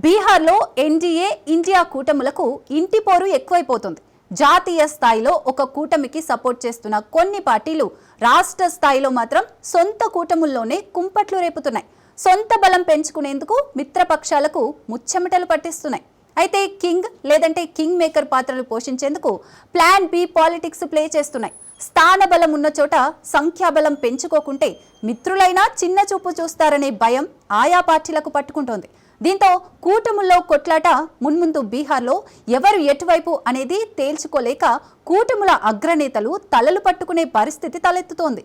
బీహార్లో NDA India కూటములకు ఇంటి పోరు ఎక్కువైపోతుంది. జాతీయ స్థాయిలో ఒక కూటమికి సపోర్ట్ చేస్తున్న కొన్ని పార్టీలు రాష్ట్ర స్థాయిలో మాత్రం సొంత కూటముల్లోనే కుంపట్లు రేపుతున్నాయి. సొంత బలం పెంచుకునేందుకు మిత్రపక్షాలకు ముచ్చెమటలు పట్టిస్తున్నాయి. అయితే కింగ్ లేదంటే కింగ్ మేకర్ పాత్రలు పోషించేందుకు ప్లాన్ బి పాలిటిక్స్ ప్లే చేస్తున్నాయి. స్థాన బలం ఉన్న చోట సంఖ్యాబలం పెంచుకోకుంటే మిత్రులైనా చిన్న చూపు చూస్తారనే భయం ఆయా పార్టీలకు పట్టుకుంటోంది. దీంతో కూటముల్లో కొట్లాట మున్ముందు బీహార్లో ఎవరు ఎటువైపు అనేది తేల్చుకోలేక కూటముల అగ్రనేతలు తలలు పట్టుకునే పరిస్థితి తలెత్తుతోంది.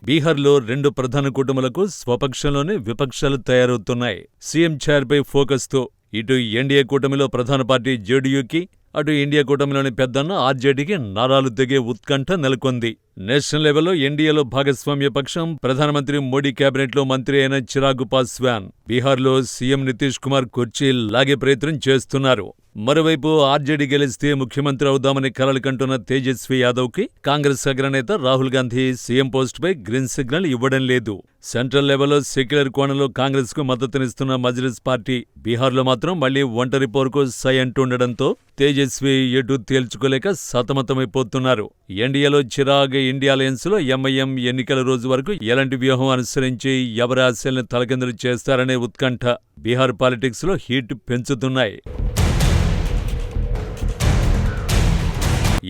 బీహార్లో రెండు ప్రధాన కూటములకు స్వపక్షంలోనే విపక్షాలు తయారవుతున్నాయి. సీఎం చైర్పై ఫోకస్తో ఇటు ఎన్డీఏ కూటమిలో ప్రధాన పార్టీ జేడీయూకి, అటు ఇండియా కూటమిలోని పెద్దన్న ఆర్జేడీకి నారాలు తెగే ఉత్కంఠ నెలకొంది. నేషనల్ లెవెల్లో ఎన్డీఏలో భాగస్వామ్య పక్షం ప్రధానమంత్రి మోడీ కేబినెట్లో మంత్రి అయిన చిరాగ్ పాస్వాన్ బీహార్లో సీఎం నితీష్ కుమార్ కుర్చీ లాగే ప్రయత్నం చేస్తున్నారు. మరోవైపు ఆర్జేడీ గెలిస్తే ముఖ్యమంత్రి అవుదామని కలలు కంటున్న తేజస్వి యాదవ్కి కాంగ్రెస్ అగ్రనేత రాహుల్ గాంధీ సీఎం పోస్టుపై గ్రీన్ సిగ్నల్ ఇవ్వడం లేదు. సెంట్రల్ లెవెల్లో సెక్యులర్ కోణంలో కాంగ్రెస్ కు మద్దతునిస్తున్న మజ్లిస్ పార్టీ బీహార్లో మాత్రం మళ్లీ ఒంటరి పోరుకు సై అంటుండటంతో తేజస్వి ఎటు తేల్చుకోలేక సతమతమైపోతున్నారు. ఎన్డీఏలో చిరాగ్ ఇండియా అలయన్స్ లో ఎంఐఎం ఎన్నికల రోజు వరకు ఎలాంటి వ్యూహం అనుసరించి ఎవరి ఆశల్ని తలకిందులు చేస్తారనే ఉత్కంఠ బీహార్ పాలిటిక్స్ లో హీట్ పెంచుతున్నాయి.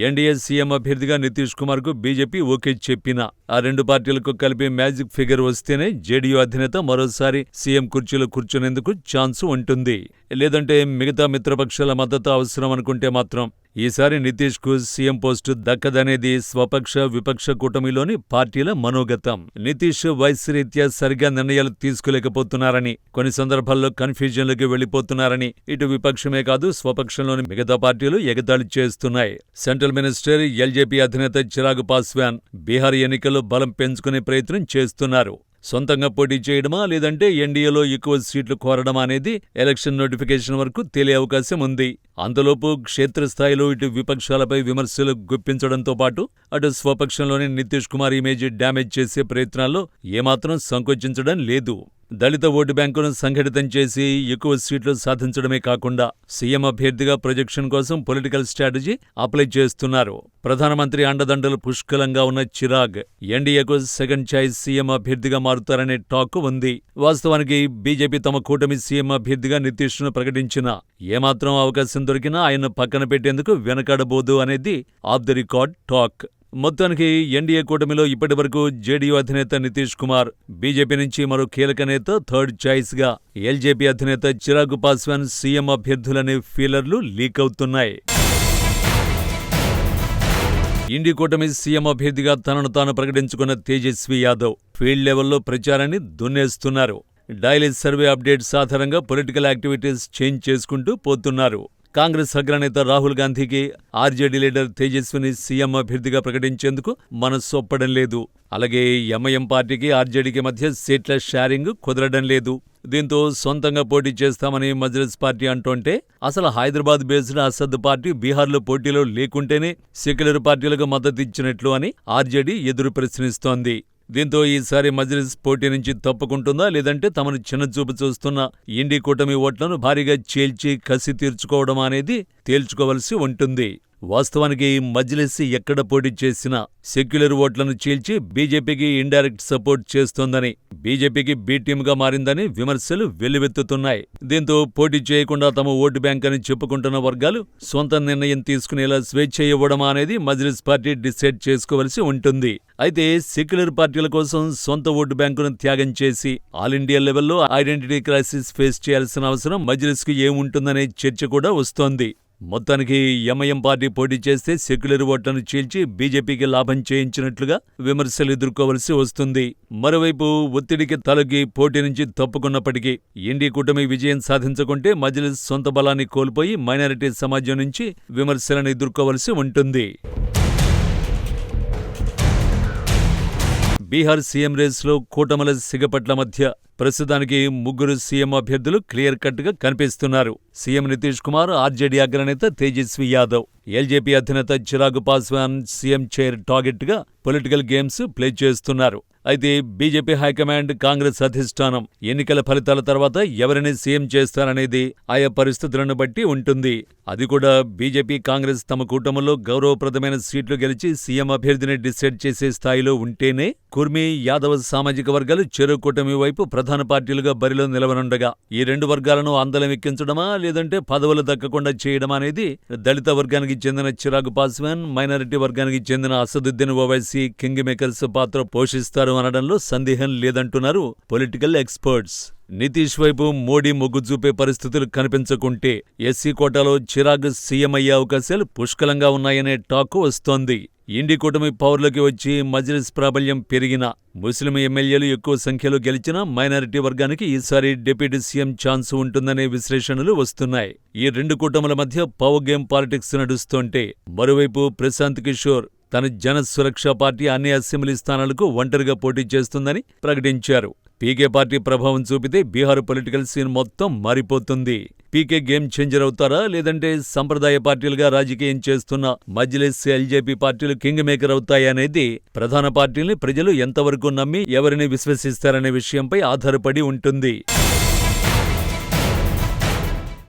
ఎన్డీఏ సీఎం అభ్యర్థిగా నితీష్ కుమార్ కు బీజేపీ ఓకే చెప్పినా ఆ రెండు పార్టీలకు కలిపి మ్యాజిక్ ఫిగర్ వస్తేనే జేడీయూ అధినేత మరోసారి సీఎం కుర్చీలో కూర్చునేందుకు ఛాన్స్ ఉంటుంది. లేదంటే మిగతా మిత్రపక్షాల మద్దతు అవసరం అనుకుంటే మాత్రం ఈసారి నితీష్ కు సీఎం పోస్టు దక్కదనేది స్వపక్ష విపక్ష కూటమిలోని పార్టీల మనోగతం. నితీష్ వయసు రీత్యా సరిగా నిర్ణయాలు తీసుకోలేకపోతున్నారని, కొన్ని సందర్భాల్లో కన్ఫ్యూజన్లోకి వెళ్లిపోతున్నారని ఇటు విపక్షమే కాదు స్వపక్షంలోని మిగతా పార్టీలు ఎగతాళి చేస్తున్నాయి. సెంట్రల్ మినిస్టర్ ఎల్జేపీ అధినేత చిరాగ్ పాస్వాన్ బీహార్ ఎన్నికల్లో బలం పెంచుకునే ప్రయత్నం చేస్తున్నారు. సొంతంగా పోటీ చేయడమా లేదంటే ఎన్డీఏలో ఎక్కువ సీట్లు కోరడమా అనేది ఎలక్షన్ నోటిఫికేషన్ వరకు తేలే అవకాశం ఉంది. అంతలోపు క్షేత్రస్థాయిలో ఇటు విపక్షాలపై విమర్శలు గుప్పించడంతో పాటు అటు స్వపక్షంలోని నితీష్ కుమార్ ఇమేజ్ డ్యామేజ్ చేసే ప్రయత్నాల్లో ఏమాత్రం సంకోచించడం లేదు. దళిత ఓటు బ్యాంకును సంఘటితం చేసి ఎక్కువ సీట్లు సాధించడమే కాకుండా సీఎం అభ్యర్థిగా ప్రొజెక్షన్ కోసం పొలిటికల్ స్ట్రాటజీ అప్లై చేస్తున్నారు. ప్రధానమంత్రి అండదండలు పుష్కలంగా ఉన్న చిరాగ్ ఎన్డీఏకు సెకండ్ చాయిస్ సీఎం అభ్యర్థిగా మారుతారనే టాక్ ఉంది. వాస్తవానికి బీజేపీ తమ కూటమి సీఎం అభ్యర్థిగా నితీష్ ను ప్రకటించినా ఏమాత్రం అవకాశం దొరికినా ఆయన పక్కన పెట్టేందుకు వెనకాడబోదు అనేది ఆఫ్ ది రికార్డ్ టాక్. మొత్తానికి ఎన్డీఏ కూటమిలో ఇప్పటివరకు జేడీయూ అధినేత నితీష్ కుమార్, బీజేపీ నుంచి మరో కీలక నేత థర్డ్ చాయిస్ గా ఎల్జేపీ అధినేత చిరాగ్ పాస్వాన్ సీఎం అభ్యర్థులనే ఫీలర్లు లీక్ అవుతున్నాయి. ఇండి కూటమి సీఎం అభ్యర్థిగా తనను తాను ప్రకటించుకున్న తేజస్వి యాదవ్ ఫీల్డ్ లెవెల్లో ప్రచారాన్ని దున్నేస్తున్నారు. డైలీ సర్వే అప్డేట్స్ ఆధారంగా పొలిటికల్ యాక్టివిటీస్ చేంజ్ చేసుకుంటూ పోతున్నారు. కాంగ్రెస్ అగ్రనేత రాహుల్ గాంధీకి ఆర్జేడీ లీడర్ తేజస్విని సీఎం అభ్యర్థిగా ప్రకటించేందుకు మనస్సు ఒప్పడం లేదు. అలాగే ఎంఐఎం పార్టీకి ఆర్జేడీకి మధ్య సీట్ల షేరింగ్ కుదరడం లేదు. దీంతో సొంతంగా పోటీ చేస్తామని మజ్లిస్ పార్టీ అంటోంటే అసలు హైదరాబాద్ బేస్డ్ అసద్ పార్టీ బీహార్లో పోటీలో లేకుంటేనే సెక్యులర్ పార్టీలకు మద్దతిచ్చినట్లు అని ఆర్జేడీ ఎదురు ప్రశ్నిస్తోంది. దీంతో ఈసారి మజ్లిస్ పోటీ నుంచి తప్పుకుంటుందా లేదంటే తమను చిన్నచూపు చూస్తున్న ఇండి కూటమి ఓట్లను భారీగా చీల్చి కసి తీర్చుకోవడం అనేది తేల్చుకోవలసి ఉంటుంది. వాస్తవానికి మజ్లిస్ ఎక్కడ పోటీ చేసినా సెక్యులర్ ఓట్లను చీల్చి బీజేపీకి ఇండైరెక్ట్ సపోర్ట్ చేస్తోందని, బీజేపీకి బీ టీమ్గా మారిందని విమర్శలు వెల్లువెత్తుతున్నాయి. దీంతో పోటీ చేయకుండా తమ ఓటు బ్యాంక్ అని చెప్పుకుంటున్న వర్గాలు సొంత నిర్ణయం తీసుకునేలా స్వేచ్ఛ ఇవ్వడమా అనేది మజ్లిస్ పార్టీ డిసైడ్ చేసుకోవలసి ఉంటుంది. అయితే సెక్యులర్ పార్టీల కోసం సొంత ఓటు బ్యాంకును త్యాగం చేసి ఆల్ ఇండియా లెవెల్లో ఐడెంటిటీ క్రైసిస్ ఫేస్ చేయాల్సిన అవసరం మజ్లిస్కు ఏముంటుందనే చర్చ కూడా వస్తోంది. మొత్తానికి ఎంఐఎం పార్టీ పోటీ చేస్తే సెక్యులర్ ఓట్లను చీల్చి బీజేపీకి లాభం చేయించినట్లుగా విమర్శలు ఎదుర్కోవలసి వస్తుంది. మరోవైపు ఒత్తిడికి తలొగ్గి పోటీ నుంచి తప్పుకున్నప్పటికీ ఇండి కూటమి విజయం సాధించకుంటే మజ్లిస్ సొంత బలాన్ని కోల్పోయి మైనారిటీ సమాజం నుంచి విమర్శలను ఎదుర్కోవలసి ఉంటుంది. బీహార్ సీఎం రేస్లో కూటముల సిగపట్ల మధ్య ప్రస్తుతానికి ముగ్గురు సీఎం అభ్యర్థులు క్లియర్ కట్ గా కనిపిస్తున్నారు. సీఎం నితీష్ కుమార్, ఆర్జేడీ అగ్రనేత తేజస్వి యాదవ్, ఎల్జేపీ అధినేత Chirag Paswan CM chair target గా పొలిటికల్ గేమ్స్ ప్లే చేస్తున్నారు. అయితే బీజేపీ హైకమాండ్, కాంగ్రెస్ అధిష్టానం ఎన్నికల ఫలితాల తర్వాత ఎవరిని సీఎం చేస్తారనేది ఆయా పరిస్థితులను బట్టి ఉంటుంది. అది కూడా బీజేపీ, కాంగ్రెస్ తమ కూటమిలో గౌరవప్రదమైన సీట్లు గెలిచి సీఎం అభ్యర్థిని డిసైడ్ చేసే స్థాయిలో ఉంటేనే కుర్మి, యాదవ సామాజిక వర్గాలు చెరో కూటమి వైపు ప్రధాన పార్టీలుగా బరిలో నిలవనుండగా ఈ రెండు వర్గాలను అందలం ఎక్కించడమా లేదంటే పదవులు దక్కకుండా చేయడమా అనేది దళిత వర్గానికి చెందిన చిరాగ్ పాస్వాన్, మైనారిటీ వర్గానికి చెందిన అసదుద్దీన్ ఓవైసీ కింగ్ మేకర్స్ పాత్ర పోషిస్తారు అనడంలో సందేహం లేదంటున్నారు పొలిటికల్ ఎక్స్పర్ట్స్. నితీష్ వైపు మోడీ మొగ్గు చూపే పరిస్థితులు కనిపించకుంటే ఎస్సీ కోటాలో చిరాగ్ సీఎం అయ్యే అవకాశాలు పుష్కలంగా ఉన్నాయనే టాక్ వస్తోంది. ఇండి కూటమి పవర్లోకి వచ్చి మజ్లిస్ ప్రాబల్యం పెరిగినా, ముస్లిం ఎమ్మెల్యేలు ఎక్కువ సంఖ్యలో గెలిచినా మైనారిటీ వర్గానికి ఈసారి డిప్యూటీ సీఎం ఛాన్స్ ఉంటుందనే విశ్లేషణలు వస్తున్నాయి. ఈ రెండు కూటముల మధ్య పవర్ గేమ్ పాలిటిక్స్ నడుస్తుంటే మరోవైపు ప్రశాంత్ కిషోర్ తన జన సురక్ష పార్టీ అన్ని అసెంబ్లీ స్థానాలకు ఒంటరిగా పోటీ చేస్తుందని ప్రకటించారు. పీకే పార్టీ ప్రభావం చూపితే బీహార్ పొలిటికల్ సీన్ మొత్తం మారిపోతుంది. పీకే గేమ్ చేంజర్ అవుతారా లేదంటే సంప్రదాయ పార్టీలుగా రాజకీయం చేస్తున్న మజ్లిస్, ఎల్జేపీ పార్టీలు కింగ్ మేకర్ అవుతాయనేది ప్రధాన పార్టీల్ని ప్రజలు ఎంతవరకు నమ్మి ఎవరిని విశ్వసిస్తారనే విషయంపై ఆధారపడి ఉంటుంది.